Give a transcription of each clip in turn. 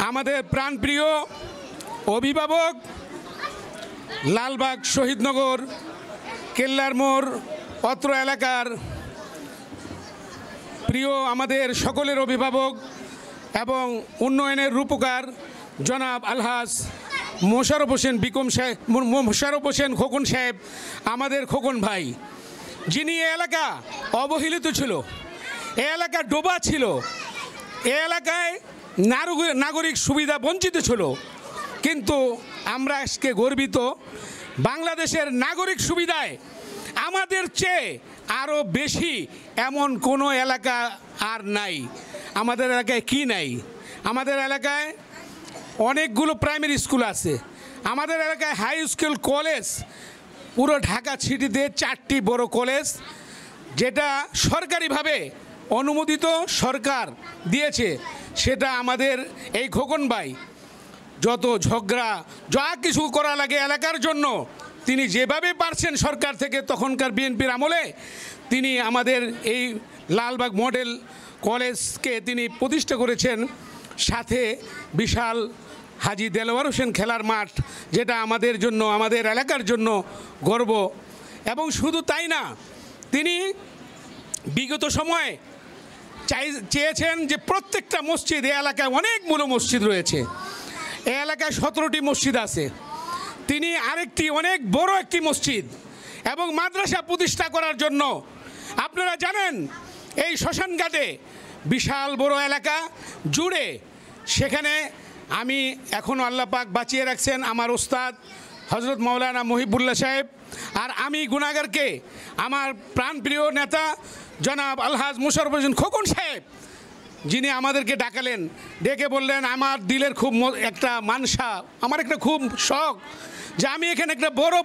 আমাদের প্রাণপ্রিয় অভিভাবক, লালবাগ, শহীদনগর, কেল্লার মোড় অত্র এলাকার প্রিয় আমাদের সকলের অভিভাবক এবং উন্নয়নের রূপকার জনাব আলহাজ মোশাররফ হোসেন বিকম সাহেব, মোশাররফ হোসেন খোকন সাহেব, আমাদের খোকন ভাই, যিনি এ এলাকা অবহেলিত ছিল, এ এলাকা ডোবা ছিল, এ এলাকায় নাগরিক সুবিধা বঞ্চিত ছিল, কিন্তু আমরা আজকে গর্বিত বাংলাদেশের নাগরিক সুবিধায় আমাদের চেয়ে আরও বেশি এমন কোনো এলাকা আর নাই। আমাদের এলাকায় কি নাই? আমাদের এলাকায় অনেকগুলো প্রাইমারি স্কুল আছে, আমাদের এলাকায় হাই স্কুল, কলেজ, পুরো ঢাকা সিটিতে 4টি বড় কলেজ, যেটা সরকারিভাবে অনুমোদিত, সরকার দিয়েছে। সেটা আমাদের এই খোকন ভাই যত ঝগড়া যা কিছু করা লাগে এলাকার জন্য তিনি যেভাবে পারছেন সরকার থেকে, তখনকার বিএনপির আমলে তিনি আমাদের এই লালবাগ মডেল কলেজকে তিনি প্রতিষ্ঠা করেছেন। সাথে বিশাল হাজী দেলোয়ার হোসেন খেলার মাঠ, যেটা আমাদের জন্য, আমাদের এলাকার জন্য গর্ব। এবং শুধু তাই না, তিনি বিগত সময়ে চেয়েছেন যে প্রত্যেকটা মসজিদ, এই এলাকায় অনেকগুলো মসজিদ রয়েছে, এই এলাকায় 17টি মসজিদ আছে, তিনি আরেকটি অনেক বড় একটি মসজিদ এবং মাদ্রাসা প্রতিষ্ঠা করার জন্য, আপনারা জানেন এই শ্মশানঘাটে বিশাল বড় এলাকা জুড়ে, সেখানে আমি এখনও আল্লাহ পাক বাঁচিয়ে রাখছেন আমার ওস্তাদ হজরত মাওলানা মহিবুল্লাহ সাহেব, আর আমি গুনাহগারকে আমার প্রাণপ্রিয় নেতা জনাব আলহাজ মোশাররফ হোসেন খোকন সাহেব, যিনি আমাদেরকে ডাকালেন, ডেকে বললেন আমার দিলের খুব একটা মানসা, আমার একটা খুব শখ যে আমি এখানে একটা বড়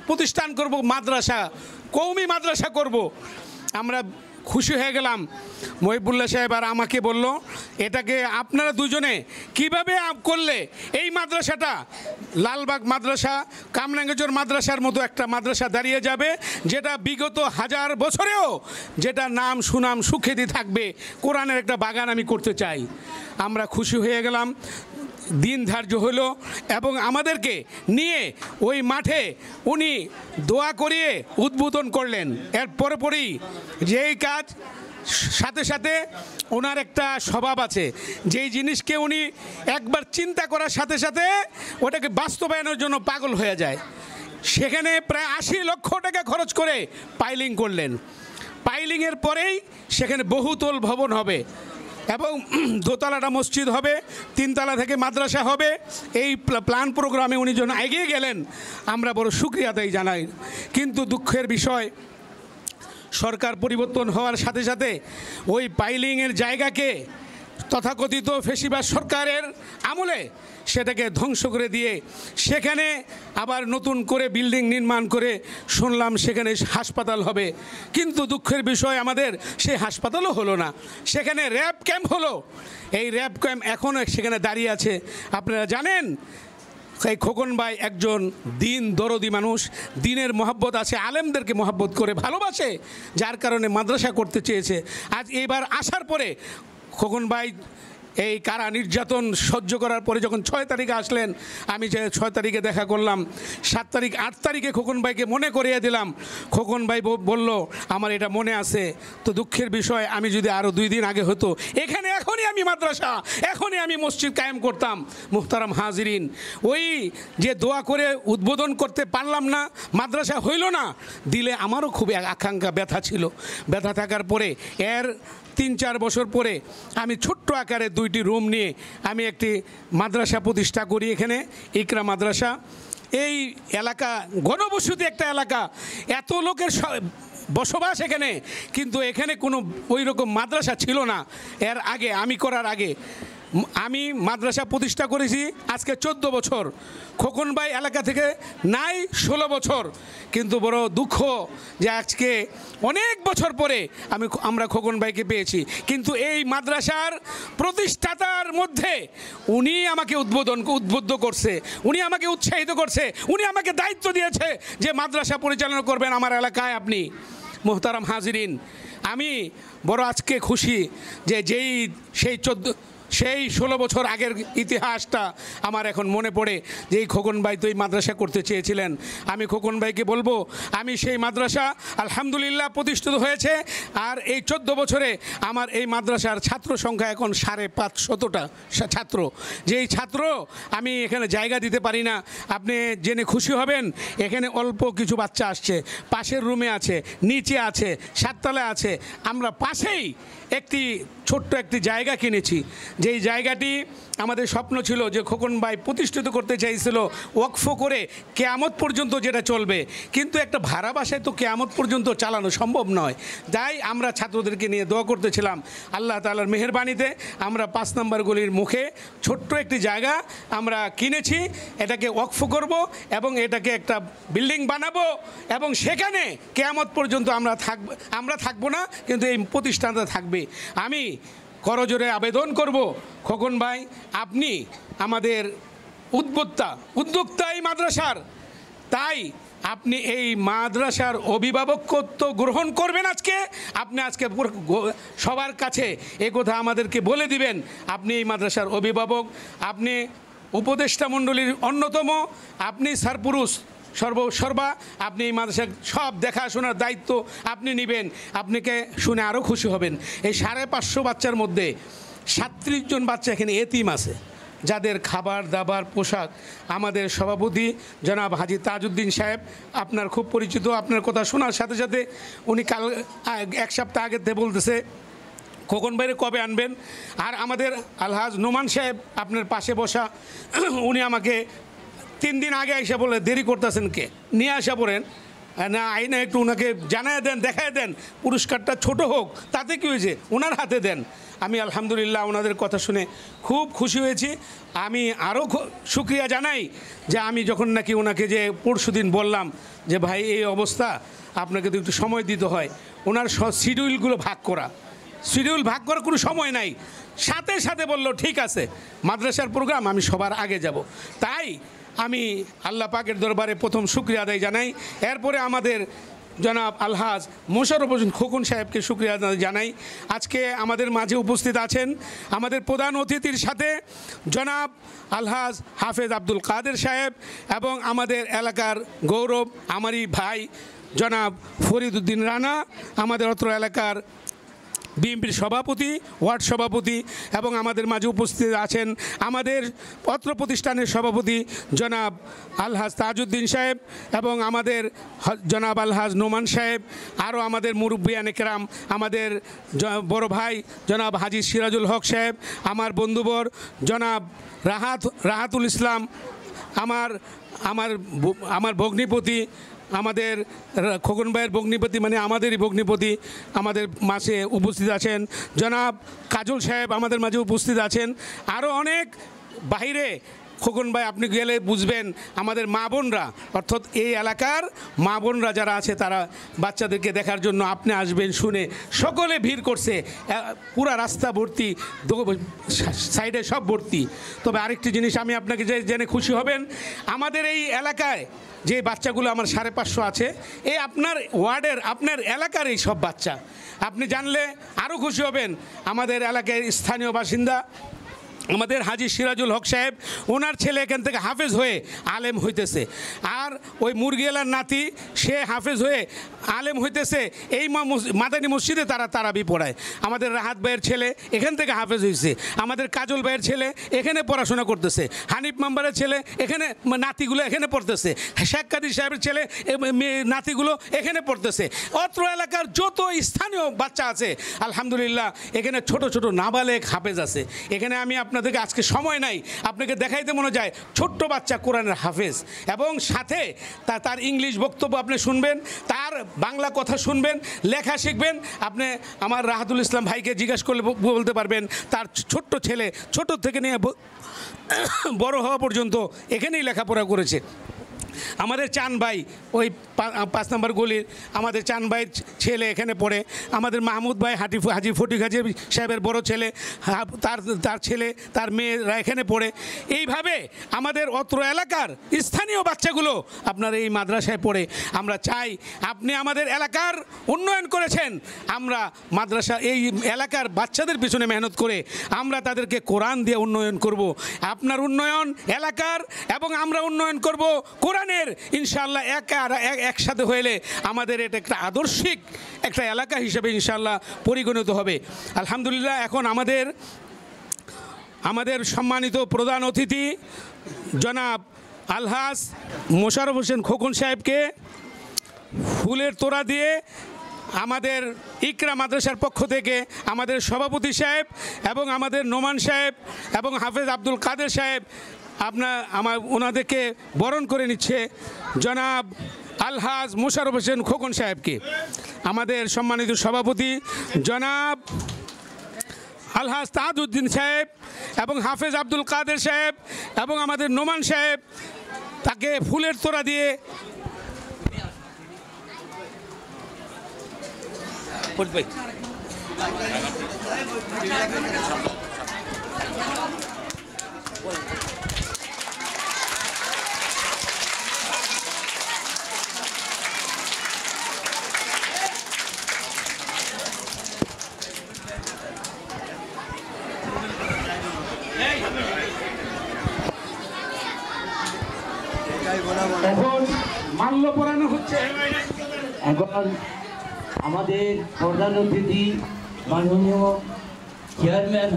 প্রতিষ্ঠান করব, মাদ্রাসা, কওমি মাদ্রাসা করব। আমরা খুশি হয়ে গেলাম। মহিবুল্লাহ সাহেব আর আমাকে বলল, এটাকে আপনারা দুজনে কিভাবে করলে এই মাদ্রাসাটা লালবাগ মাদ্রাসা, কামরাঙ্গীরচর মাদ্রাসার মতো একটা মাদ্রাসা দাঁড়িয়ে যাবে, যেটা বিগত 1000 বছরেও যেটা নাম সুনাম সুখ্যাতি থাকবে, কোরআনের একটা বাগান আমি করতে চাই। আমরা খুশি হয়ে গেলাম, দিন ধার্য হলো এবং আমাদেরকে নিয়ে ওই মাঠে উনি দোয়া করিয়ে উদ্বোধন করলেন। এর পরপরই যেই কাজ, সাথে সাথে ওনার একটা স্বভাব আছে, যেই জিনিসকে উনি একবার চিন্তা করার সাথে সাথে ওটাকে বাস্তবায়নের জন্য পাগল হয়ে যায়। সেখানে প্রায় 80 লক্ষ টাকা খরচ করে পাইলিং করলেন। পাইলিংয়ের পরেই সেখানে বহুতল ভবন হবে এবং দোতলাটা মসজিদ হবে, 3 তলা থেকে মাদ্রাসা হবে। এই প্ল্যান প্রোগ্রামে উনি যখন এগিয়ে গেলেন, আমরা বড় শুকরিয়া আদায় জানাই। কিন্তু দুঃখের বিষয়, সরকার পরিবর্তন হওয়ার সাথে সাথে ওই পাইলিংয়ের জায়গাকে তথাকথিত ফেসিবাদ সরকারের আমলে সেটাকে ধ্বংস করে দিয়ে সেখানে আবার নতুন করে বিল্ডিং নির্মাণ করে শুনলাম সেখানে হাসপাতাল হবে। কিন্তু দুঃখের বিষয়, আমাদের সেই হাসপাতালও হলো না, সেখানে র্যাব ক্যাম্প হলো। এই র্যাব ক্যাম্প এখনও সেখানে দাঁড়িয়ে আছে। আপনারা জানেন এই খোকন ভাই একজন দিন দরদি মানুষ, দিনের মহব্বত আছে, আলেমদেরকে মহব্বত করে ভালোবাসে, যার কারণে মাদ্রাসা করতে চেয়েছে। আজ এইবার আসার পরে খোকন ভাই এই কারা নির্যাতন সহ্য করার পরে যখন 6 তারিখে আসলেন, আমি যে 6 তারিখে দেখা করলাম, 7 তারিখ 8 তারিখে খোকন ভাইকে মনে করিয়ে দিলাম। খোকন ভাই বলল আমার এটা মনে আছে। তো দুঃখের বিষয়, আমি যদি আরও 2 দিন আগে হতো এখানে, এখনই আমি মাদ্রাসা, এখনই আমি মসজিদ কায়েম করতাম। মুহতারাম হাজিরিন, ওই যে দোয়া করে উদ্বোধন করতে পারলাম না, মাদ্রাসা হইল না, দিলে আমারও খুব আকাঙ্ক্ষা, ব্যথা ছিল। ব্যথা থাকার পরে এর 3-4 বছর পরে আমি ছোট্ট আকারে 2টি রুম নিয়ে আমি একটি মাদ্রাসা প্রতিষ্ঠা করি এখানে, ইকরা মাদ্রাসা। এই এলাকা ঘনবসতি একটা এলাকা, এত লোকের বসবাস এখানে, কিন্তু এখানে কোনো ওই রকম মাদ্রাসা ছিল না এর আগে, আমি করার আগে। আমি মাদ্রাসা প্রতিষ্ঠা করেছি আজকে 14 বছর। খোকন ভাই এলাকা থেকে নাই 16 বছর। কিন্তু বড় দুঃখ যে আজকে অনেক বছর পরে আমরা খোকন ভাইকে পেয়েছি। কিন্তু এই মাদ্রাসার প্রতিষ্ঠাতার মধ্যে উনি আমাকে উদ্বুদ্ধ করছে, উনি আমাকে উৎসাহিত করছে, উনি আমাকে দায়িত্ব দিয়েছে যে মাদ্রাসা পরিচালনা করবেন আমার এলাকায় আপনি। মুহতারাম হাজিরিন, আমি বড় আজকে খুশি যে সেই 16 বছর আগের ইতিহাসটা আমার এখন মনে পড়ে যে এই খোকন ভাই তো এই মাদ্রাসা করতে চেয়েছিলেন। আমি খোকন ভাইকে বলবো, আমি সেই মাদ্রাসা আলহামদুলিল্লাহ প্রতিষ্ঠিত হয়েছে। আর এই 14 বছরে আমার এই মাদ্রাসার ছাত্র সংখ্যা এখন 550টা ছাত্র। যেই ছাত্র আমি এখানে জায়গা দিতে পারি না। আপনি জেনে খুশি হবেন, এখানে অল্প কিছু বাচ্চা আসছে, পাশের রুমে আছে, নিচে আছে, 7 তলায় আছে। আমরা পাশেই ছোট্ট একটি জায়গা কিনেছি, যেই জায়গাটি আমাদের স্বপ্ন ছিল যে খোকন ভাই প্রতিষ্ঠিত করতে চাইছিল ওয়াকফ করে কেয়ামত পর্যন্ত যেটা চলবে, কিন্তু একটা ভাড়া বাসায় তো কেয়ামত পর্যন্ত চালানো সম্ভব নয়। তাই আমরা ছাত্রদেরকে নিয়ে দোয়া করতেছিলাম, আল্লাহ তাআলার মেহেরবানিতে আমরা 5 নম্বর গলির মুখে ছোট্ট একটি জায়গা আমরা কিনেছি। এটাকে ওয়াকফ করব এবং এটাকে একটা বিল্ডিং বানাবো এবং সেখানে কেয়ামত পর্যন্ত আমরা থাকবো না, কিন্তু এই প্রতিষ্ঠানটা থাকবে। আমি করজোরে আবেদন করব, খোকন ভাই আপনি আমাদের উদ্যোক্তা এই মাদ্রাসার, তাই আপনি এই মাদ্রাসার অভিভাবকত্ব গ্রহণ করবেন। আপনি আজকে সবার কাছে এই কথা আমাদেরকে বলে দিবেন, আপনি এই মাদ্রাসার অভিভাবক, আপনি উপদেষ্টা মণ্ডলীর অন্যতম, আপনি সারপুরুষ সর্বা, আপনি এই মাদ্রাসার সব দেখাশোনার দায়িত্ব আপনি নেবেন। আপনাকে শুনে আরও খুশি হবেন, এই 550 বাচ্চার মধ্যে 37 জন বাচ্চা এখানে এতিম আছে, যাদের খাবার দাবার পোশাক আমাদের সভাপতি জনাব হাজী তাজউদ্দিন সাহেব আপনার খুব পরিচিত। আপনার কথা শোনার সাথে সাথে উনি কাল 1 সপ্তাহ আগে বলতেছে খোকন ভাইরে কবে আনবেন। আর আমাদের আলহাজ নোমান সাহেব আপনার পাশে বসা, উনি আমাকে 3 দিন আগে এসে বলে দেরি করতেছেন, কে নিয়ে আসা পড়েন না, আইনা একটু ওনাকে জানায় দেন, দেখায় দেন, পুরস্কারটা ছোট হোক তাতে কী হয়েছে, ওনার হাতে দেন। আমি আলহামদুলিল্লাহ ওনাদের কথা শুনে খুব খুশি হয়েছি। আমি আরও শুক্রিয়া জানাই যে আমি যখন নাকি ওনাকে যে পরশুদিন বললাম যে ভাই এই অবস্থা, আপনাকে তো একটু সময় দিতে হয়, ওনার শিডিউল ভাগ করার কোনো সময় নাই, সাথে সাথে বলল ঠিক আছে মাদ্রাসার প্রোগ্রাম আমি সবার আগে যাব। তাই আমি আল্লাহ পাকের দরবারে প্রথম শুকরিয়া আদায় জানাই। এরপরে আমাদের জনাব আলহাজ মোশাররফ হোসেন খোকন সাহেবকে শুকরিয়া জানাই। আজকে আমাদের মাঝে উপস্থিত আছেন আমাদের প্রধান অতিথির সাথে জনাব আলহাজ হাফেজ আব্দুল কাদের সাহেব এবং আমাদের এলাকার গৌরব আমারই ভাই জনাব ফরিদ উদ্দিন রানা, আমাদের অত্র এলাকার বিএনপির সভাপতি, ওয়ার্ড সভাপতি, এবং আমাদের মাঝে উপস্থিত আছেন আমাদের পত্র প্রতিষ্ঠানের সভাপতি জনাব আলহাজ তাজউদ্দিন সাহেব এবং আমাদের জনাব আলহাজ নোমান সাহেব, আরও আমাদের মুরব্বিয়ান একরাম, আমাদের বড় ভাই জনাব হাজী সিরাজুল হক সাহেব, আমার বন্ধুবর জনাব রাহাতুল ইসলাম, আমার ভগ্নিপতি, আমাদের খোকন ভাইয়ের ভগ্নিপতি, মানে আমাদেরই ভগ্নিপতি আমাদের মাঝে উপস্থিত আছেন জনাব কাজল সাহেব, আমাদের মাঝে উপস্থিত আছেন। আরও অনেক বাইরে খোকন ভাই আপনি গেলে বুঝবেন আমাদের মা বোনরা, অর্থাৎ এই এলাকার মা বোনরা যারা আছে তারা বাচ্চাদেরকে দেখার জন্য আপনি আসবেন শুনে সকলে ভিড় করছে, পুরা রাস্তা ভর্তি, সাইডে সব ভর্তি। তবে আরেকটি জিনিস আমি আপনাকে জেনে খুশি হবেন, আমাদের এই এলাকায় যে বাচ্চাগুলো আমার 550 আছে, এই আপনার ওয়ার্ডের আপনার এলাকার এই সব বাচ্চা, আপনি জানলে আরও খুশি হবেন। আমাদের এলাকার স্থানীয় বাসিন্দা আমাদের হাজী সিরাজুল হক সাহেব, ওনার ছেলে এখান থেকে হাফেজ হয়ে আলেম হইতেছে, আর ওই মুরগিয়ালার নাতি সে হাফেজ হয়ে আলেম হইতেছে। এই মাদানী মসজিদে তারা তারাবি পড়ায়। আমাদের রাহাত ভাইয়ের ছেলে এখান থেকে হাফেজ হয়েছে, আমাদের কাজল ভাইয়ের ছেলে এখানে পড়াশোনা করতেছে, হানিফ মেম্বারের ছেলে এখানে, নাতিগুলো এখানে পড়তেছে, শেখ কাদির সাহেবের ছেলে নাতিগুলো এখানে পড়তেছে। অত্র এলাকার যত স্থানীয় বাচ্চা আছে আলহামদুলিল্লাহ এখানে ছোট ছোট নাবালেগ হাফেজ আছে। এখানে আমি আপনাদেরকে আজকে সময় নাই, আপনাকে দেখাইতে মনে যায় ছোট্ট বাচ্চা কোরআনের হাফেজ, এবং সাথে তার ইংলিশ বক্তব্য আপনি শুনবেন, তার বাংলা কথা শুনবেন, লেখা শিখবেন। আপনি আমার রাহাতুল ইসলাম ভাইকে জিজ্ঞাসা করলে বলতে পারবেন তার ছোট্ট ছেলে ছোট থেকে নিয়ে বড় হওয়া পর্যন্ত এখানেই লেখাপড়া করেছে। আমাদের চান ভাই ওই 5 নম্বর গলির আমাদের চান ভাইয়ের ছেলে এখানে পড়ে, আমাদের মাহমুদ ভাই হাজি ফটিক হাজি সাহেবের বড় ছেলে, তার ছেলে তার মেয়েরা এখানে পড়ে। এইভাবে আমাদের অত্র এলাকার স্থানীয় বাচ্চাগুলো আপনার এই মাদ্রাসায় পড়ে। আমরা চাই আপনি আমাদের এলাকার উন্নয়ন করেছেন, আমরা মাদ্রাসা এই এলাকার বাচ্চাদের পিছনে মেহনত করে আমরা তাদেরকে কোরআন দিয়ে উন্নয়ন করব। আপনার উন্নয়ন এলাকার এবং আমরা উন্নয়ন করব কোরআনের, ইনশাআল্লাহ একসাথে হলে আমাদের এটা একটা আদর্শিক একটা এলাকা হিসেবে ইনশাআল্লাহ পরিগণিত হবে। আলহামদুলিল্লাহ। এখন আমাদের সম্মানিত প্রধান অতিথি জনাব আলহাজ মোশাররফ হোসেন খোকন সাহেবকে ফুলের তোড়া দিয়ে আমাদের ইকরা মাদ্রাসার পক্ষ থেকে আমাদের সভাপতি সাহেব এবং আমাদের নোমান সাহেব এবং হাফেজ আব্দুল কাদের সাহেব ওনাদেরকে বরণ করে নিচ্ছে জনাব আলহাজ মোশাররফ হোসেন খোকন সাহেবকে। আমাদের সম্মানিত সভাপতি জনাব আলহাজ তাজউদ্দিন সাহেব এবং হাফেজ আব্দুল কাদের সাহেব এবং আমাদের নোমান সাহেব তাকে ফুলের তোড়া দিয়ে এখন মাল্য পরানো হচ্ছে। এখন আমাদের প্রধান অতিথি মাননীয় চেয়ারম্যান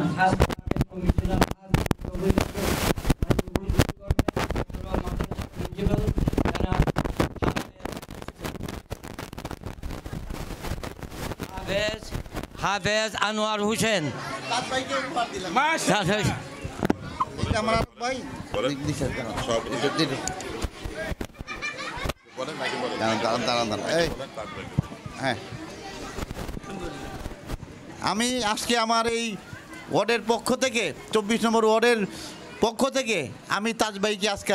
হাফেজ আনোয়ার হোসেন, হ্যাঁ, আমি আজকে আমার এই ওয়ার্ডের পক্ষ থেকে 24 নম্বর ওয়ার্ডের পক্ষ থেকে আমি তাজ ভাইকে আজকে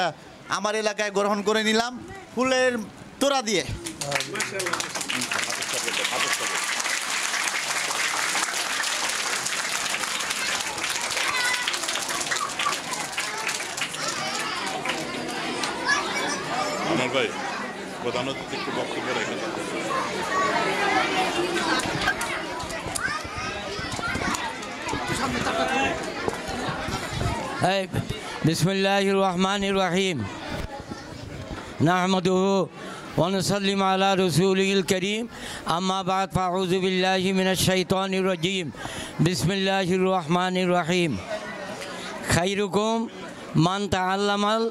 আমার এলাকায় গ্রহণ করে নিলাম ফুলের তোড়া দিয়ে। আমার ভাই প্রধান অতিথি একটু বক্তব্য রেখে বিসমিল্লাহির রহমানির রহিম নাহমাদুহু ওয়া নুসাল্লিমু আলা রাসূলিল কারীম আম্মা বা'দ ফাউযু বিল্লাহি মিনাশ শাইতানির রাজীম বিসমিল্লাহির রহমানির রহিম খায়রুকুম মান তাআল্লামাল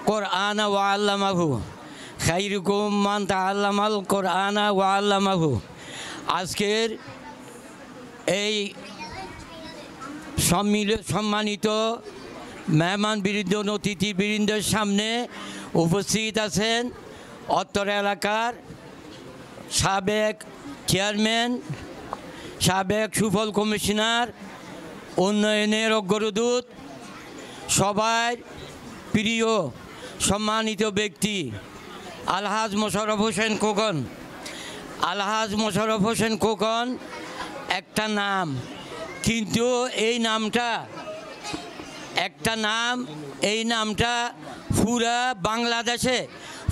কুরআনা ওয়া আল্লামাহু খায়রুকুম মান তাআল্লামাল কুরআনা ওয়া আল্লামাহু। আজকের এই সম্মানিত মেহমান বৃন্দ অতিথি বৃন্দের সামনে উপস্থিত আছেন অত্র এলাকার সাবেক চেয়ারম্যান, সাবেক সুফল কমিশনার, উন্নয়নের অগ্রদূত, সবার প্রিয় সম্মানিত ব্যক্তি আলহাজ মোশাররফ হোসেন খোকন। আলহাজ মোশাররফ হোসেন খোকন একটা নাম, কিন্তু এই নামটা একটা নাম, এই নামটা পুরা বাংলাদেশে,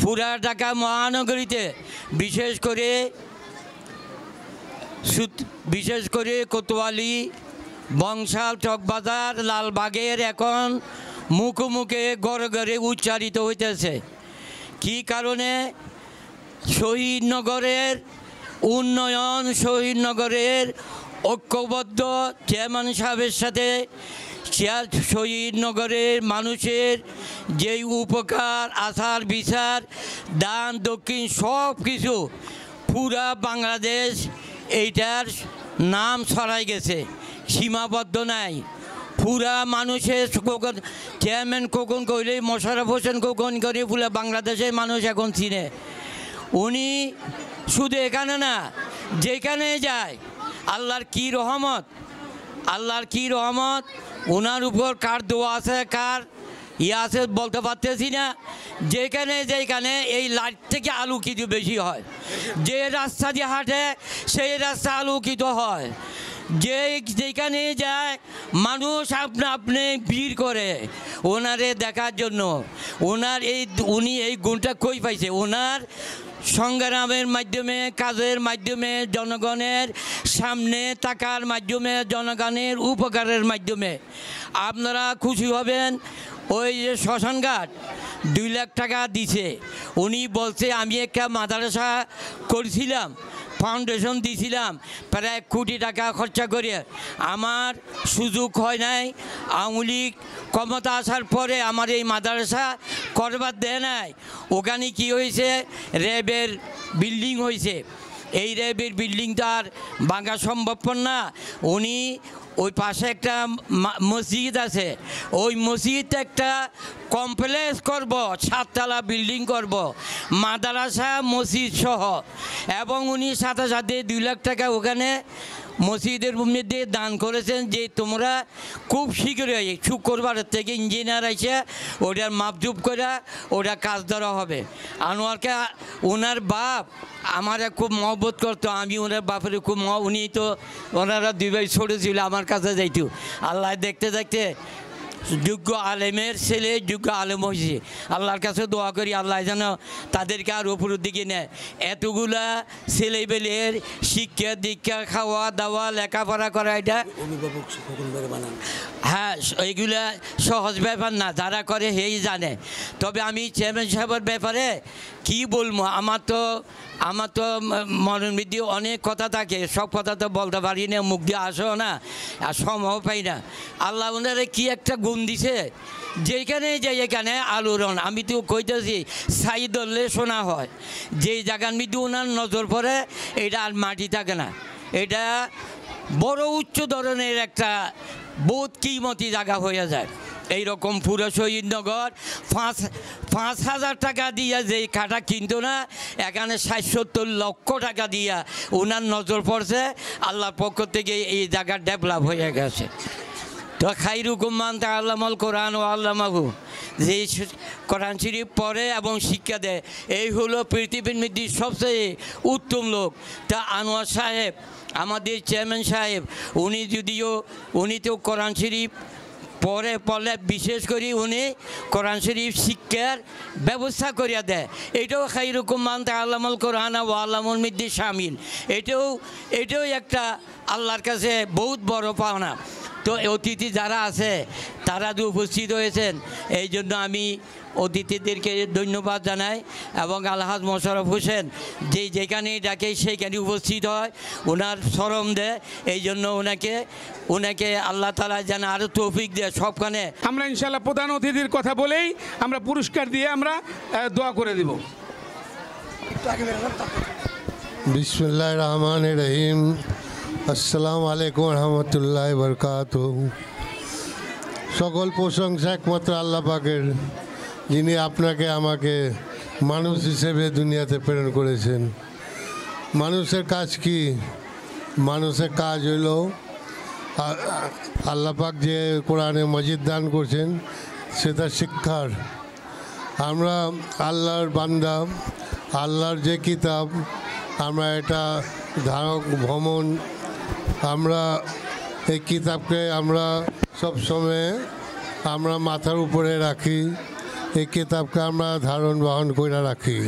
পুরা ঢাকা মহানগরীতে, বিশেষ করে কোতোয়ালি, বংশাল, চকবাজার, লালবাগের এখন মুখে মুখে গড়ে গড়ে উচ্চারিত হইতেছে। কি কারণে? শহীদনগরের উন্নয়ন, শহীদনগরের ঐক্যবদ্ধ চেয়ারম্যান সাহেবের সাথে শহীদনগরের মানুষের যেই উপকার, আচার বিচার, দান দক্ষিণ সব কিছু পুরা বাংলাদেশ এইটার নাম ছড়াই গেছে, সীমাবদ্ধ নাই। পুরা মানুষের চেয়ারম্যান খোকন কইলেই মোশাররফ হোসেন খোকন করে পুরা বাংলাদেশের মানুষ এখন চিনে। উনি শুধু এখানে না, যেখানে যায় আল্লাহর কি রহমত, আল্লাহর কি রহমত ওনার উপর, কার দোয়া আছে, কার আছে বলতে পারতেছি না। যেখানে এই লাইট থেকে আলোকিত বেশি হয়, যে রাস্তা দিয়ে হাঁটে সেই রাস্তা আলোকিত হয়, যেখানে যায় মানুষ আপনি ভিড় করে ওনারে দেখার জন্য। উনি এই গুণটা কই পাইছে? ওনার সংগ্রামের মাধ্যমে, কাজের মাধ্যমে, জনগণের সামনে থাকার মাধ্যমে, জনগণের উপকারের মাধ্যমে। আপনারা খুশি হবেন, ওই যে শ্মশানঘাট 2 লাখ টাকা দিছে। উনি বলছে আমি একটা মাদ্রাসা করছিলাম, ফাউন্ডেশন দিয়েছিলাম প্রায় 1 কোটি টাকা খরচা করে। আমার সুযোগ হয় নাই, আওয়ামী লীগ ক্ষমতা আসার পরে আমার এই মাদ্রাসা করবার দেয় নাই। ওখানে কি হয়েছে, র্যাবের বিল্ডিং হয়েছে। এই র্যাবের বিল্ডিংটা আর ভাঙা সম্ভবপর না। উনি ওই পাশে একটা মসজিদ আছে, ওই মসজিদটা একটা কমপ্লেক্স করব, 7 তলা বিল্ডিং করব, মাদ্রাসা মসজিদ সহ। এবং উনি সাথে সাথে 2 লাখ টাকা ওখানে মসজিদের মধ্যে দান করেছেন, যে তোমরা খুব শীঘ্রই শুক্রবারের থেকে ইঞ্জিনিয়ার এসে ওটার মাপজুপ করে ওটা কাজ ধরা হবে। আনোয়ারকে ওনার বাপ আমারে খুব মহব্বত করতো, আমি ওনার বাপের খুব উনি তো ওনারা 2 ভাই ছোট ছিল, আমার কাছে যাইতো। আল্লাহ দেখতে দেখতে যোগ্য আলেমের ছেলে যোগ্য আলেম হয়েছে। আল্লাহর কাছে দোয়া করি আল্লাহ যেন তাদেরকে আর উপরের দিকে নেয়। এতগুলা ছেলেবেলের শিক্ষা দীক্ষা, খাওয়া দাওয়া, লেখাপড়া করা, এটা হ্যাঁ এইগুলা সহজ ব্যাপার না, যারা করে সেই জানে। তবে আমি চেয়ারম্যান সাহেবের ব্যাপারে কি বলবো, আমার তো মনের মধ্যে অনেক কথা থাকে, সব কথা তো বলতে পারি না, মুখ দিয়ে আসেও না, আর সময় পাই না। আল্লাহ ওনারে কি একটা গুণ দিছে, যেখানে আলোড়ন। আমি তো কইতেছি ছাই ধরলে শোনা হয়, যেই জায়গার মধ্যে ওনার নজর পড়ে এটা আর মাটি থাকে না। এটা বড় উচ্চ ধরনের একটা বহুত কিমতি জায়গা হয়ে যায়। এইরকম পুরো শহীদনগর 5,000 টাকা দিয়া যেই কাঠা কিনতো না, এখানে 60-70 লক্ষ টাকা দিয়া ওনার নজর পড়ছে। আল্লাহর পক্ষ থেকে এই জায়গা ডেভেলপ হয়ে গেছে। তো খাইরুকুম মান তাআল্লামাল কোরআন ও আল্লামাহু, যে কোরআন শরীফ পড়ে এবং শিক্ষা দেয়, এই হলো পৃথিবীর মধ্যে সবচেয়ে উত্তম লোক। তা আনোয়ার সাহেব, আমাদের চেয়ারম্যান সাহেব, উনি তো কোরআন শরীফ পড়লে বিশেষ করে উনি কোরআন শরীফ শিক্ষার ব্যবস্থা করিয়া দেয়। এটাও খাইরুকুম মান তাআল্লামাল কোরআন ও আল্লামাল মধ্যে শামিল। এটাও একটা আল্লাহর কাছে বহুত বড় পাওনা। তো অতিথি যারা আছে তারা যে উপস্থিত হয়েছেন, এই জন্য আমি অতিথিদেরকে ধন্যবাদ জানাই। এবং আলহাজ মোশাররফ হোসেন যেখানে ডাকে সেইখানে উপস্থিত হয়, ওনার শরম দেয়। এই জন্য ওনাকে আল্লাহ তাআলা যেন আরও তৌফিক দেয় সবখানে। আমরা ইনশাল্লাহ প্রধান অতিথির কথা বলেই আমরা পুরস্কার দিয়ে আমরা দোয়া করে দিব। বিসমিল্লাহির রহমানির রহিম। আসসালামু আলাইকুম রহমতুল্লাহ বরকাতুহু। সকল প্রশংসা একমাত্র আল্লাহ পাকের, যিনি আপনাকে আমাকে মানুষ হিসেবে দুনিয়াতে প্রেরণ করেছেন। মানুষের কাজ কি? মানুষের কাজ হইল আল্লাহ পাক যে কোরআনে মজিদ দান করছেন সেটা শিক্ষার। আমরা আল্লাহর বান্দা, আল্লাহর যে কিতাব, আমরা এটা ধারক ভ্রমণ, আমরা এই কিতাবকে আমরা সবসময় আমরা মাথার উপরে রাখি, এই কিতাবকে আমরা ধারণ বহন করে রাখি।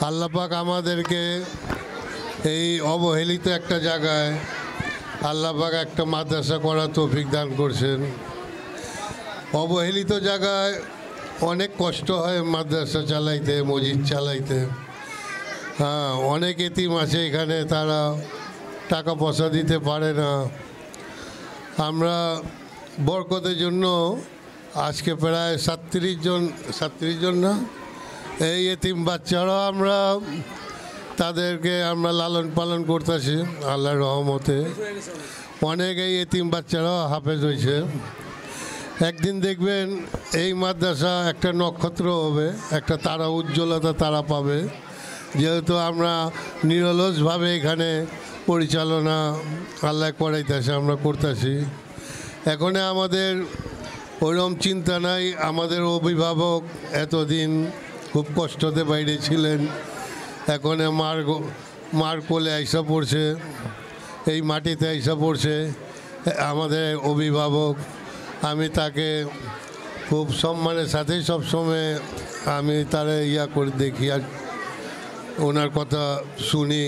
আল্লাহ পাক আমাদেরকে এই অবহেলিত একটা জায়গায় আল্লাহ পাক একটা মাদ্রাসা করার তৌফিক দান করছেন। অবহেলিত জায়গায় অনেক কষ্ট হয় মাদ্রাসা চালাইতে, মসজিদ চালাইতে। হ্যাঁ, অনেক এতিম আছে এখানে, তারা টাকা পয়সা দিতে পারে না। আমরা বরকতের জন্য আজকে প্রায় 37 জন না, এই এতিম বাচ্চারাও আমরা তাদেরকে আমরা লালন পালন করতেছি আল্লাহর রহমতে। অনেক এই এতিম বাচ্চারাও হাফেজ হয়েছে। একদিন দেখবেন এই মাদ্রাসা একটা নক্ষত্র হবে, একটা তারা, উজ্জ্বলতা তারা পাবে, যেহেতু আমরা নিরলসভাবে এখানে পরিচালনা আল্লাহ করাইতেছে, আমরা করতেছি। এখন আমাদের ওরকম চিন্তা নাই। আমাদের অভিভাবক এতদিন খুব কষ্টতে বাইরে ছিলেন, এখন মার কোলে আইসা পড়ছে, এই মাটিতে আইসা পড়ছে আমাদের অভিভাবক। আমি তাকে খুব সম্মানের সাথে সবসময় আমি তারা করে দেখি আর ওনার কথা শুনি।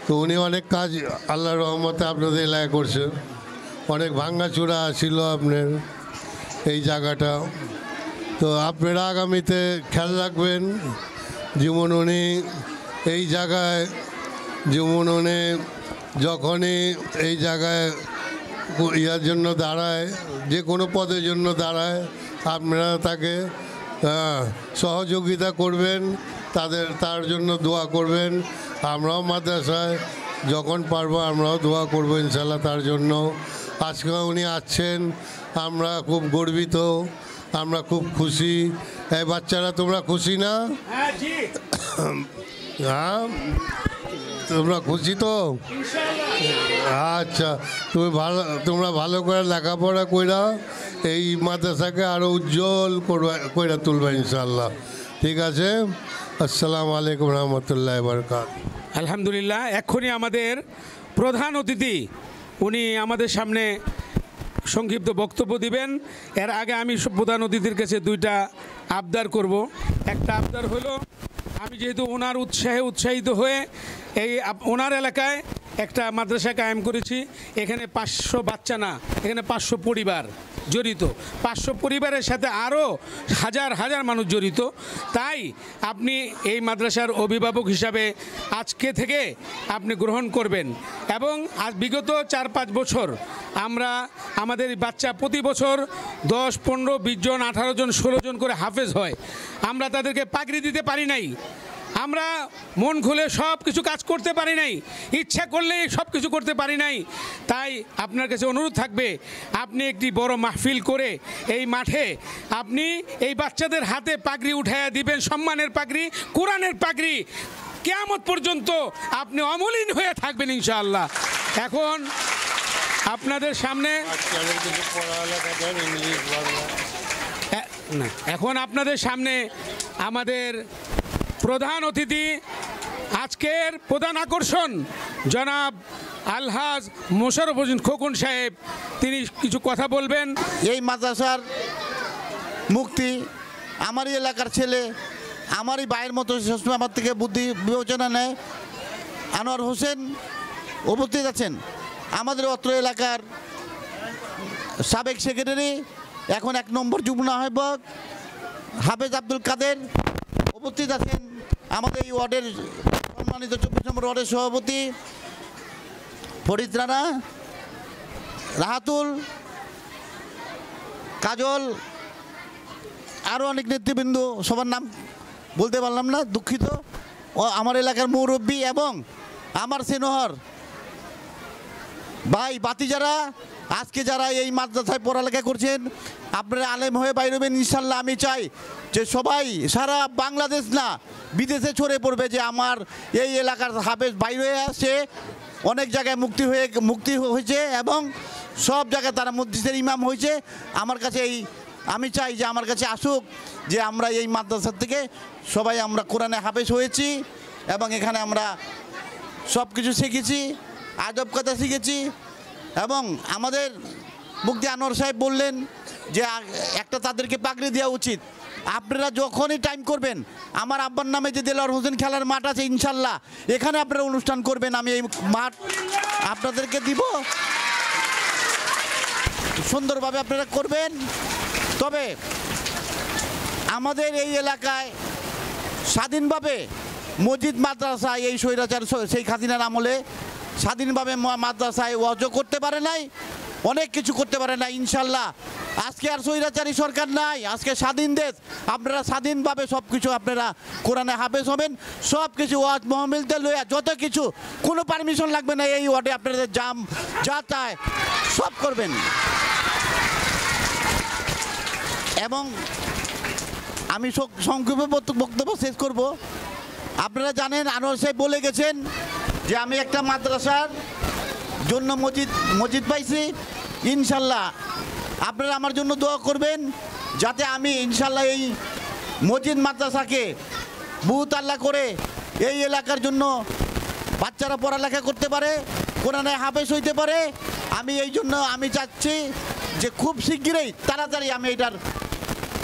তো উনি অনেক কাজ আল্লাহর রহমতে আপনাদের এলাকায় করছে। অনেক ভাঙ্গাচূড়া ছিল আপনার এই জায়গাটা। তো আপনারা আগামীতে খেয়াল রাখবেন, যেমন উনি এই জায়গায় যখনই এই জায়গায় ইয়ার জন্য দাঁড়ায়, যে কোনো পদের জন্য দাঁড়ায়, আপনারা তাকে সহযোগিতা করবেন, তার জন্য দোয়া করবেন। আমরাও মাদ্রাসায় যখন পারবো আমরাও দোয়া করবো ইনশাল্লাহ তার জন্য। আজকে উনি আসছেন, আমরা খুব গর্বিত, আমরা খুব খুশি। এই বাচ্চারা তোমরা খুশি না? হ্যাঁ, তোমরা খুশি তো? আচ্ছা, তোমরা ভালো করে লেখাপড়া কইরা এই মাদ্রাসাকে আরও উজ্জ্বল কইরা তুলবে ইনশাল্লাহ। ঠিক আছে, আসসালামু আলাইকুম রহমতুল্লাহ বরকাত। আলহামদুলিল্লাহ। এক্ষুনি আমাদের প্রধান অতিথি উনি আমাদের সামনে সংক্ষিপ্ত বক্তব্য দিবেন। এর আগে আমি প্রধান অতিথির কাছে দুইটা আবদার করব। একটা আবদার হলো, আমি যেহেতু ওনার উৎসাহিত হয়ে এই ওনার এলাকায় একটা মাদ্রাসা কায়েম করেছি। এখানে 500 বাচ্চা না, এখানে 500 পরিবার জড়িত। 500 পরিবারের সাথে আরও হাজার হাজার মানুষ জড়িত। তাই আপনি এই মাদ্রাসার অভিভাবক হিসাবে আজকে থেকে আপনি গ্রহণ করবেন। এবং আজ বিগত 4-5 বছর আমরা আমাদের বাচ্চা প্রতি বছর 10, 15, 20 জন, 18 জন, 16 জন করে হাফেজ হয়। আমরা তাদেরকে পাগড়ি দিতে পারি নাই, আমরা মন খুলে সব কিছু কাজ করতে পারি নাই, ইচ্ছা করলেই সব কিছু করতে পারি নাই। তাই আপনার কাছে অনুরোধ থাকবে, আপনি একটি বড় মাহফিল করে এই মাঠে আপনি এই বাচ্চাদের হাতে পাগড়ি উঠাইয়া দিবেন, সম্মানের পাগড়ি, কোরআনের পাগড়ি। কিয়ামত পর্যন্ত আপনি অমলিন হয়ে থাকবেন ইনশাআল্লাহ। এখন আপনাদের সামনে আমাদের প্রধান অতিথি, আজকের প্রধান আকর্ষণ জনাব আলহাজ মোশাররফ হোসেন খোকন সাহেব, তিনি কিছু কথা বলবেন। এই মাদ্রাসার মুক্তি আমারই এলাকার ছেলে, আমারই ভাইয়ের মতো সবসময় আমার থেকে বুদ্ধি বিবেচনা নেয়, আনোয়ার হোসেন উপস্থিত আছেন। আমাদের অত্র এলাকার সাবেক সেক্রেটারি, এখন 1 নম্বর যুগ্ম আহ্বায়ক হাফেজ আব্দুল কাদের উপস্থিত আছেন। আমাদের এই ওয়ার্ডের সম্মানিত 24 নম্বর ওয়ার্ডের সভাপতি ফরিদ রানা, রাহাতুল, কাজল, আরও অনেক নেতৃবৃন্দ, সবার নাম বলতে পারলাম না, দুঃখিত। ও আমার এলাকার মুরব্বী এবং আমার সেনহর ভাই বাতিজারা, আজকে যারা এই মাদ্রাসায় পড়ালেখা করছেন, আপনারা আলেম হয়ে বাইরবেন ইনশাল্লাহ। আমি চাই যে সবাই সারা বাংলাদেশ না বিদেশে ছড়ে পড়বে যে আমার এই এলাকার হাফেজ বাইরে হয়ে আসছে, অনেক জায়গায় মুক্তি হয়েছে এবং সব জায়গায় তারা মসজিদের ইমাম হয়েছে। আমার কাছে আমি চাই যে আমার কাছে আসুক, যে আমরা এই মাদ্রাসা থেকে সবাই আমরা কোরআনে হাফেজ হয়েছি এবং এখানে আমরা সব কিছু শিখেছি, আদব কথা শিখেছি। এবং আমাদের মুফতি আনোয়ার সাহেব বললেন যে একটা তাদেরকে পাগড়ি দেওয়া উচিত। আপনারা যখনই টাইম করবেন, আমার আব্বার নামে যে দেলোয়ার হোসেন খেলার মাঠ আছে ইনশাল্লাহ, এখানে আপনারা অনুষ্ঠান করবেন, আমি এই মাঠ আপনাদেরকে দিব, সুন্দরভাবে আপনারা করবেন। তবে আমাদের এই এলাকায় স্বাধীনভাবে মসজিদ মাদ্রাসা এই স্বৈরাচার শেখ হাসিনার আমলে স্বাধীনভাবে মাদ্রাসায় ওয়াজ করতে পারে নাই, অনেক কিছু করতে পারে না। ইনশাল্লাহ আজকে আর স্বৈরাচারী সরকার নাই, আজকে স্বাধীন দেশ। আপনারা স্বাধীনভাবে সব কিছু আপনারা কোরআনে হাফেজ হবেন, সব কিছু ওয়াজ মহমিলতে লইয়া যত কিছু, কোনো পারমিশন লাগবে না। এই ওয়ার্ডে আপনাদের জাম যা চায় সব করবেন। এবং আমি সংক্ষেপে বক্তব্য শেষ করব। আপনারা জানেন আনোয়ার সাহেব বলে গেছেন যে আমি একটা মাদ্রাসার জন্য মসজিদ পাইছি। ইনশাল্লাহ আপনারা আমার জন্য দোয়া করবেন যাতে আমি ইনশাল্লাহ এই মসজিদ মাদ্রাসাকে বহুত আল্লাহ করে এই এলাকার জন্য বাচ্চারা পড়ালেখা করতে পারে, কোরআনে হাফেজ হইতে পারে। আমি এই জন্য আমি চাচ্ছি যে খুব শিগগিরই তাড়াতাড়ি আমি এটার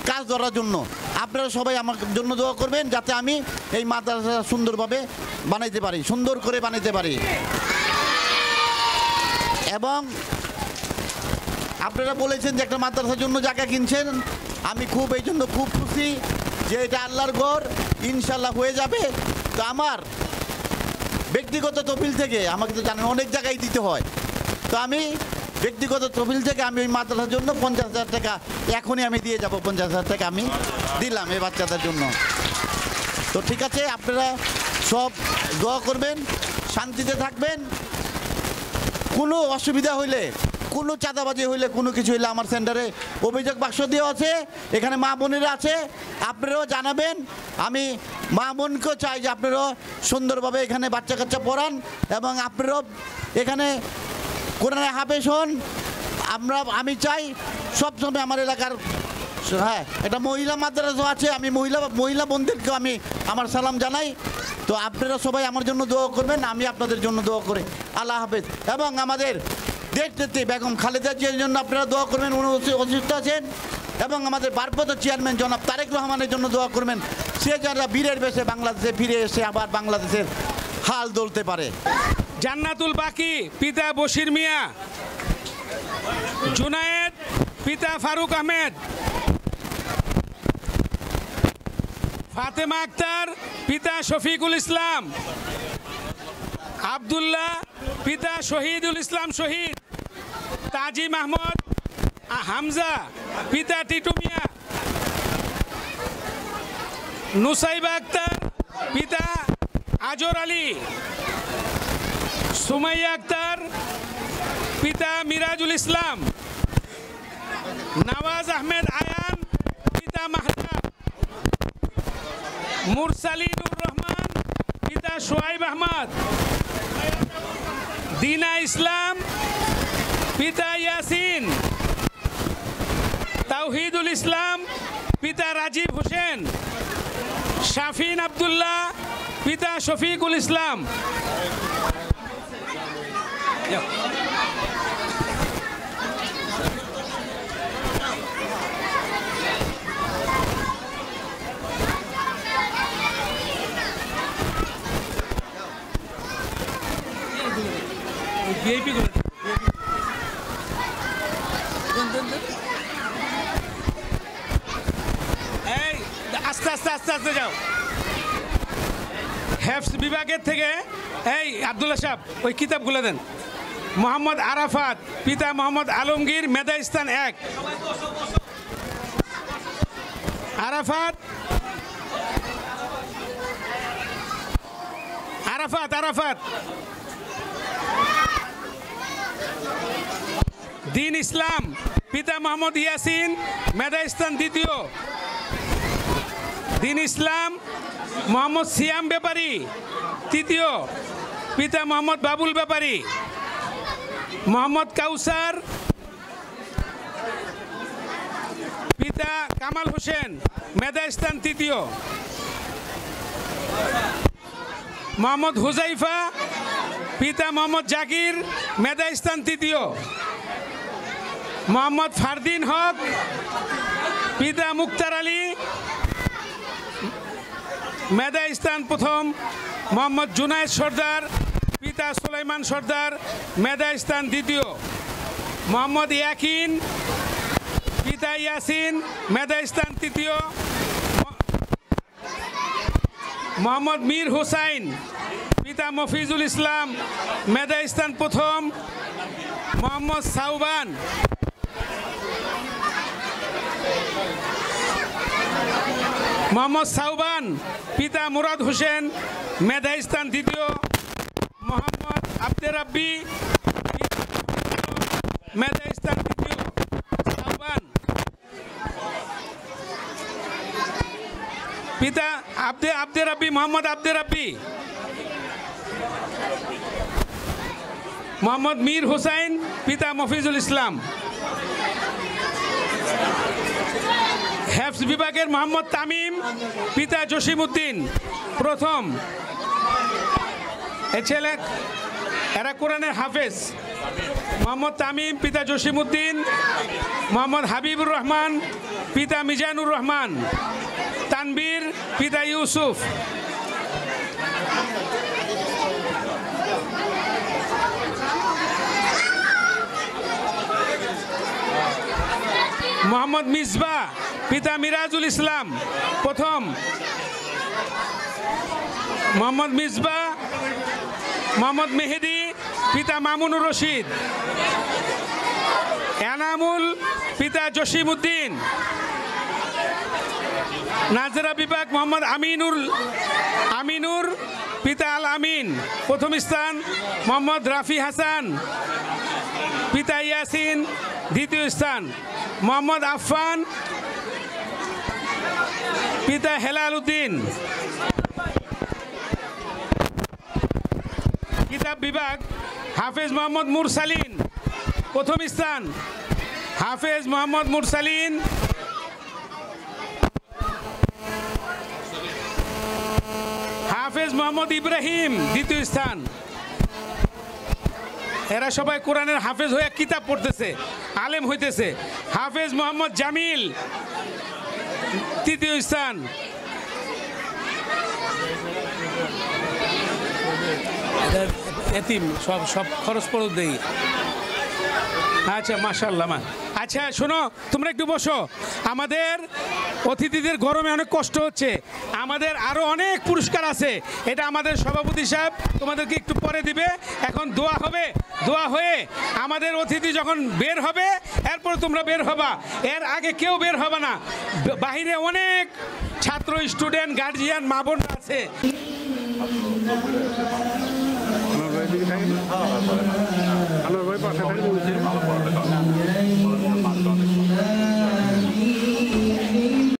কাজ ধরার জন্য আপনারা সবাই আমার জন্য দোয়া করবেন যাতে আমি এই মাদ্রাসা সুন্দরভাবে বানাইতে পারি, সুন্দর করে বানাইতে পারি। এবং আপনারা বলেছেন যে একটা মাদ্রাসার জন্য জায়গা কিনছেন, আমি খুব এই জন্য খুব খুশি যে এটা আল্লাহর ঘর, ইনশাল্লাহ হয়ে যাবে। তো আমার ব্যক্তিগত তহবিল থেকে, আমাকে তো জানেন অনেক জায়গায় দিতে হয়, তো আমি ব্যক্তিগত তহবিল থেকে আমি ওই মাদ্রাসার জন্য 50,000 টাকা এখনই আমি দিয়ে যাব। 50,000 টাকা আমি দিলাম এই বাচ্চাদের জন্য। তো ঠিক আছে, আপনারা সব দোয়া করবেন, শান্তিতে থাকবেন। কোনো অসুবিধা হইলে, কোনো চাঁদাবাজি হইলে, কোনো কিছু হইলে আমার সেন্টারে অভিযোগ বাক্স দেওয়া আছে, এখানে মা বোনেরা আছে, আপনারাও জানাবেন। আমি মা বোনকেও চাই যে আপনারাও সুন্দরভাবে এখানে বাচ্চা কাচ্চা পড়ান এবং আপনারাও এখানে কোরআনে হাফেজ হন। আমি চাই সবসময় আমার এলাকার, হ্যাঁ একটা মহিলা মাদ্রাসা আছে, আমি মহিলা বোনদেরকেও আমি আমার সালাম জানাই। তো আপনারা সবাই আমার জন্য দোয়া করবেন, আমি আপনাদের জন্য দোয়া করি। আল্লাহ হাফেজ। এবং আমাদের দেশনেত্রী বেগম খালেদা জিয়ার জন্য আপনারা দোয়া করবেন, উনি অসুস্থ আছেন। এবং আমাদের ভারপ্রাপ্ত চেয়ারম্যান জনাব তারেক রহমানের জন্য দোয়া করবেন, সে যারা বীরের বেশে বাংলাদেশে ফিরে এসে আবার বাংলাদেশের হাল দলতে পারে। জান্নাতুল বাকি পিতা বশির মিয়া, জুনায়েদ পিতা ফারুক আহমেদ, ফাতেমা আক্তার পিতা শফিকুল ইসলাম, আব্দুল্লাহ পিতা শহীদুল ইসলাম শহীদ, তাজি মাহমুদ হামজা পিতা টিটু মিয়া, নুসাইবা আক্তার পিতা আজর আলী, সুমাইয়া আক্তার পিতা মিরাজুল ইসলাম, নওয়াজ আহমেদ আয়ান পিতা মাহতাব, মুরসালিনুর রহমান পিতা সোহাইব আহমদ, দিনা ইসলাম পিতা ইয়াসিন, তাওহিদুল ইসলাম পিতা রাজীব হোসেন, শাফিন আব্দুল্লাহ পিতা শফিকুল ইসলাম। ভিআইপি করে এই আস্তে আস্তে আস্তে আস্তে যাও। হেফস বিভাগের থেকে এই আব্দুল্লাহ সাহেব ওই কিতাবগুলো দেন। মোহাম্মদ আরাফাত পিতা মোহাম্মদ আলমগীর, মেধা স্থান 1। আরাফাত আরাফাত আরাফাত দিন ইসলাম পিতা মোহাম্মদ ইয়াসিন, মেধা স্থান 2। দিন ইসলাম মোহাম্মদ সিয়াম ব্যাপারী 3, পিতা মোহাম্মদ বাবুল ব্যাপারী, মোহাম্মদ কাউসার পিতা কামাল হোসেন, মেধা স্থান 3। মোহাম্মদ হুজাইফা পিতা মোহাম্মদ জাকির, মেধা স্থান 3। মোহাম্মদ ফারদিন হক পিতা মুক্তার আলী, মেধা স্থান 1। মোহাম্মদ জুনায়েদ সর্দার পিতা সুলাইমান সর্দার, মেধা স্থান 2। মোহাম্মদ ইয়াকিন পিতা ইয়াসিন, মেধা স্থান 3। মোহাম্মদ মীর হুসাইন পিতা মফিজুল ইসলাম, মেধা স্থান 1। মোহাম্মদ সাউবান পিতা মুরাদ হোসেন, মেধা স্থান 2। মোহাম্মদ আব্দুর রাব্বি মেধা স্থান 2। সাউবান পিতা আব্দুর রাব্বি, মোহাম্মদ আব্দুর রাব্বি। মোহাম্মদ মীর হুসাইন পিতা মফিজুল ইসলাম। বিভাগের মোহাম্মদ তামিম, পিতা জসিমউদ্দিন। প্রথম এ ছেলে, এরা কোরআনের হাফেজ। মোহাম্মদ তামিম, পিতা জসিমউদ্দিন। মোহাম্মদ হাবিবুর রহমান, পিতা মিজানুর রহমান। তানবীর, পিতা ইউসুফ। মোহাম্মদ মিসবা, পিতা মিরাজুল ইসলাম। প্রথম মোহাম্মদ মিসবা। মোহাম্মদ মেহেদি, পিতা মামুনুর রশিদ। এনামুল, পিতা জসিমউদ্দিন। নাজরা বিভাগ মোহাম্মদ আমিনুর, পিতা আল আমিন। প্রথম স্থান মোহাম্মদ রাফি হাসান, পিতা ইয়াসিন। দ্বিতীয় স্থান মোহাম্মদ আফফান, পিতা হেলাল উদ্দিন। কিতাব বিভাগ হাফেজ মোহাম্মদ মুরসালিন। প্রথম স্থান হাফেজ মোহাম্মদ মুরসালিন। হাফেজ মোহাম্মদ ইব্রাহিম, দ্বিতীয় স্থান। এরা সবাই কোরআনের হাফেজ হয়ে কিতাব পড়তেছে, আলেম হইতেছে। হাফেজ মোহাম্মদ জামিল, তৃতীয় স্থান। এতিম, সব খরচ পড়ো দেই। আচ্ছা, মাশাআল্লাহ। আচ্ছা শোনো, তোমরা একটু বসো। আমাদের অতিথিদের গরমে অনেক কষ্ট হচ্ছে, আমাদের আরো অনেক পুরস্কার আছে। এটা আমাদের সভাপতি সাহেব তোমাদেরকে একটু পরে দিবে। এখন দোয়া হবে, দোয়া হয়ে আমাদের অতিথি যখন বের হবে এরপর তোমরা বের হবা, এর আগে কেউ বের হবে না। বাহিরে অনেক ছাত্র, স্টুডেন্ট, গার্জিয়ান, মা বোন আছে। আমার ভাই পাশে থাকে